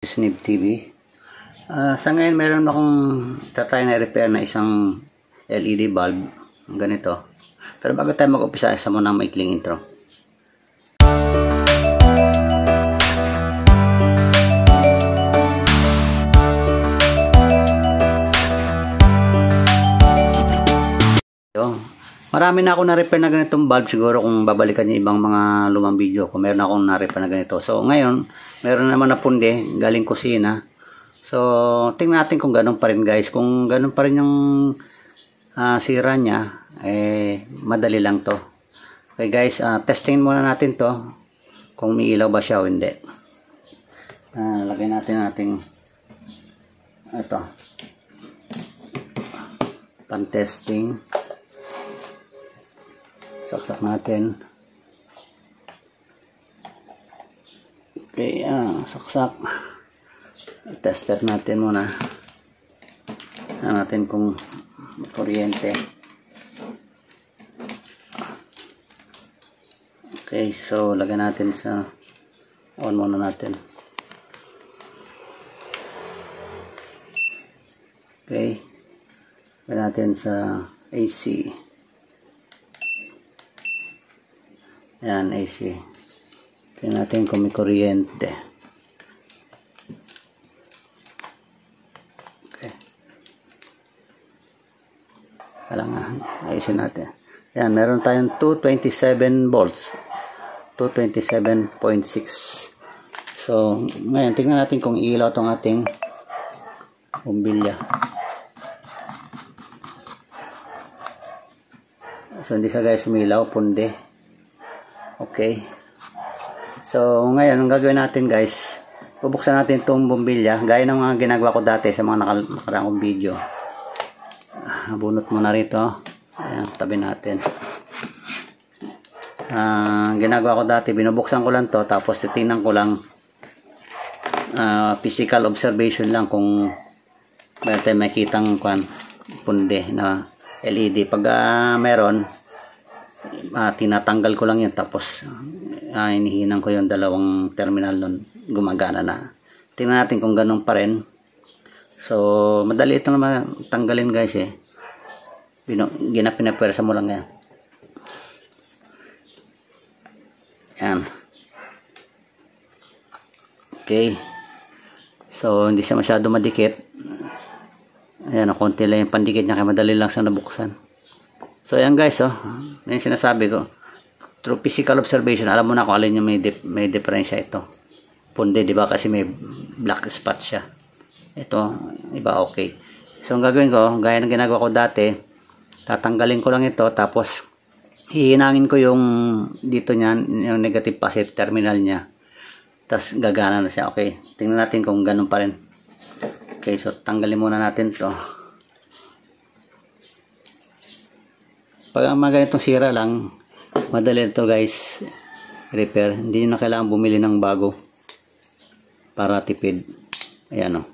Snip TV. Sa ngayon meron akong tatry na repair na isang LED bulb ganito. Pero bago tayo mag-umpisa, isa muna ng maikling intro. Marami na ako na-repair na ganitong bulb, siguro kung babalikan niyo ibang mga lumang video ko, meron akong na-repair na ganito. So ngayon, meron naman na pundi, galing kusina. So tingnan natin kung ganun pa rin guys. Kung ganun pa rin yung sira niya, madali lang to. Okay guys, testing muna natin to, kung may ilaw ba siya o hindi. Lagay natin ito, pan-testing. Saksak natin. Okay, saksak. Tester natin muna. Natin kung kuryente. Okay, so lagyan natin sa on muna natin. Okay. Lagyan natin sa AC. Yan, AC. Tingnan natin kung may kuryente. Okay. Kailangan ayusin natin. Yan, meron tayong 227 volts. 227.6. So, ngayon, tingnan natin kung ilaw itong ating bumbilya. So, hindi sa guys umilaw, pundi. Okay. So, ngayon, ang gagawin natin guys, bubuksan natin itong bumbilya. Gaya ng mga ginagawa ko dati sa mga nakaraang video. Bunot muna rito. Ayan, tabi natin. Ginagawa ko dati, binubuksan ko lang to, tapos titingnan ko lang physical observation lang kung meron tayong makitang pundi na LED. Pag meron, tinatanggal ko lang yun, tapos inihinan ko yung dalawang terminal nun, gumagana na. Tingnan natin kung ganun pa rin. So madali ito naman tanggalin guys pinapwersa mo lang yan. Yan. Okay, so hindi siya masyado madikit. Ayan, konti lang yung pandikit niya, kaya madali lang siya nabuksan. So ayan guys, yung sinasabi ko, through physical observation, alam mo na kung alin yung may diferensya ito. Pundi, di ba? Kasi may black spot siya. Ito, iba okay. So ang gagawin ko, gaya ng ginagawa ko dati, tatanggalin ko lang ito, tapos hihinangin ko yung dito niyan, yung negative positive terminal niya. Tapos gagana na siya. Okay, tingnan natin kung ganun pa rin. Okay, so tanggalin muna natin to. Pag ang mga ganitong sira lang, madali ito guys repair. Hindi nyo na kailangan bumili ng bago para tipid. Ayan o.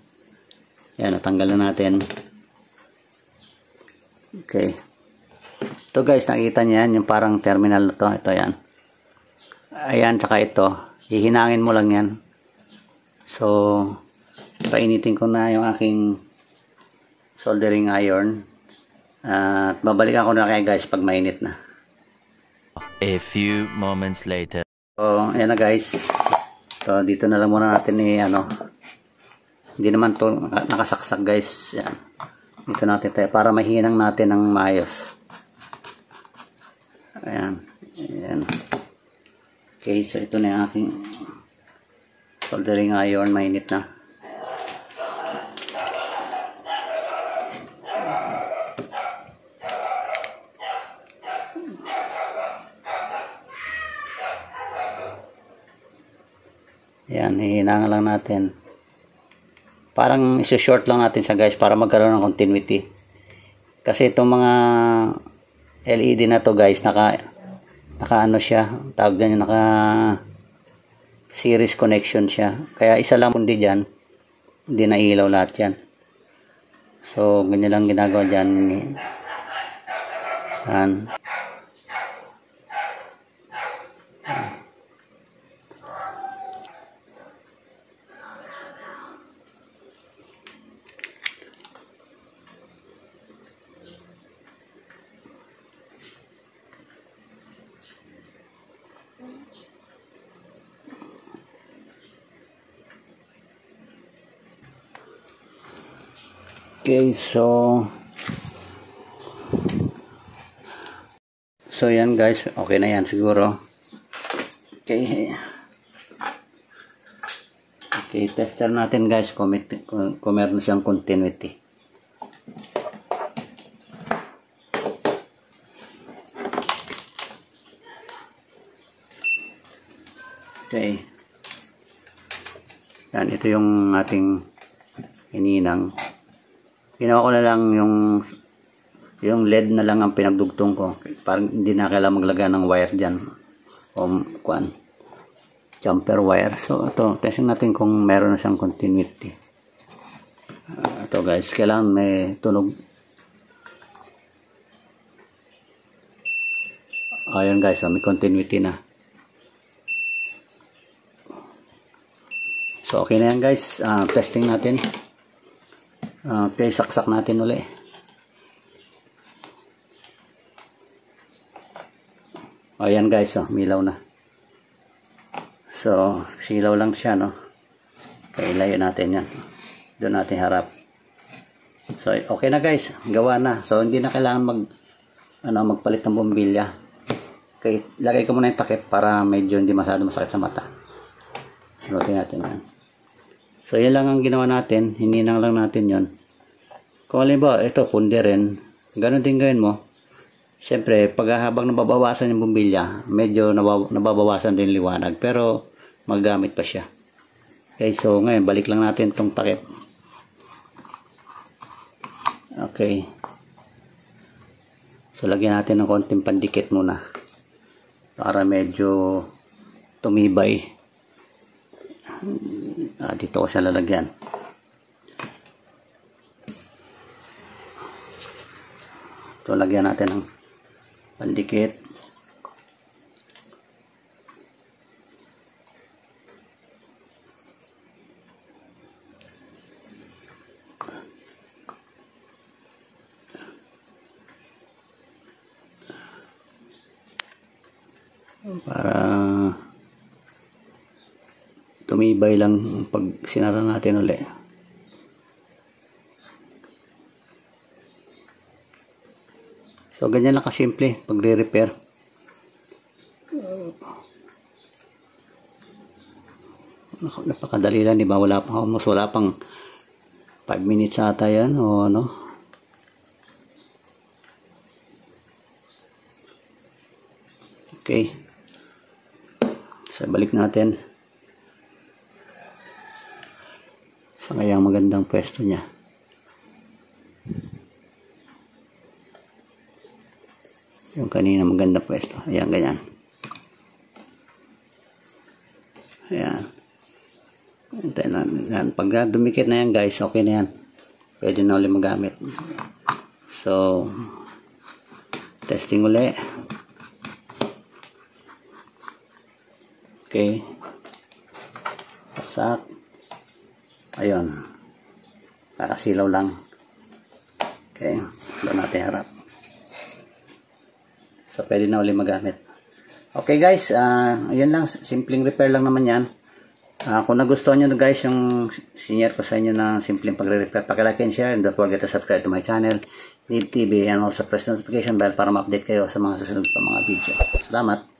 Ayan, natanggal na natin. Okay. Ito guys, nakikita nyo yan, yung parang terminal na to. Ito yan. Ayan, tsaka ito. Hihinangin mo lang yan. So, painitin ko na yung aking soldering iron. At babalikan ko na kayo guys pag mainit na. A few moments later. So, ayan na guys. So, dito na lang muna natin hindi naman to nakasaksak guys. Yan. Dito natin tayo para mahinang natin ng maayos. Ayan. Ayan. Okay, so ito na yung aking soldering iron, mainit na. Yan, hihinangan lang natin. Parang iso-short lang natin siya guys para magkaroon ng continuity. Kasi itong mga LED na to guys, naka ano siya, tawag din yung naka series connection siya. Kaya isa lang pundi dyan, hindi na ilaw lahat yan. So, ganyan lang ginagawa dyan. Yan. Okay, so yan guys, okay na yan siguro. Okay, tester natin guys kung meron siyang continuity. Okay, yan, ito yung ating hininang. Ginawa ko na lang yung LED na lang ang pinagdugtong ko. Parang hindi na kailangan maglagay ng wire dyan. O jumper wire. So ito, testing natin kung meron na siyang continuity. Ito guys, kailangan may tunog. Ayun guys, may continuity na. So okay na yan guys, testing natin. Okay, saksak natin uli. Ayan guys, milaw na. So silaw lang siya, no. Okay, ilayo natin yan. Doon natin harap. So okay na guys, gawa na. So hindi na kailangan magpalit ng bombilya. Okay, lagay ko muna yung takip para medyo hindi masyado masakit sa mata. Lutin natin yan. So yan lang ang ginawa natin, hininang lang natin yon. Kung halimbawa ito pundi rin, ganun din gawin mo. Siyempre habang nababawasan yung bumbilya, medyo nababawasan din liwanag, pero magamit pa siya. Okay, so ngayon balik lang natin tong takip. Okay, so lagyan natin ng konting pandikit muna para medyo tumibay. Dito ko siya lalagyan. Ito, lagyan natin ng pandikit. Para tumibay lang pag sinara natin uli. So ganyan lang kasimple pag re-repair. Napakadali lang, di ba? Wala pang 5 minutes ata yan o ano. Okay, so balik natin sa kayang magandang pwesto niya. Yung kanina magandang pwesto. Ayan, ganyan. Ayan. Ayan. Pag dumikit na yan guys, okay na yan. Pwede na ulit magamit. So testing ulit. Okay. Saksak. Ayun. Nakasilaw lang. Okay. Doon natin harap. So, pwede na ulit magamit. Okay guys. Ayun lang. Simpleng repair lang naman yan. Kung nagustuhan nyo guys yung sinare ko sa inyo ng simpleng pagre-repair, paki-like and share. And don't forget to subscribe to my channel, Dave TV, and also press notification bell para ma-update kayo sa mga susunod pa mga video. Salamat.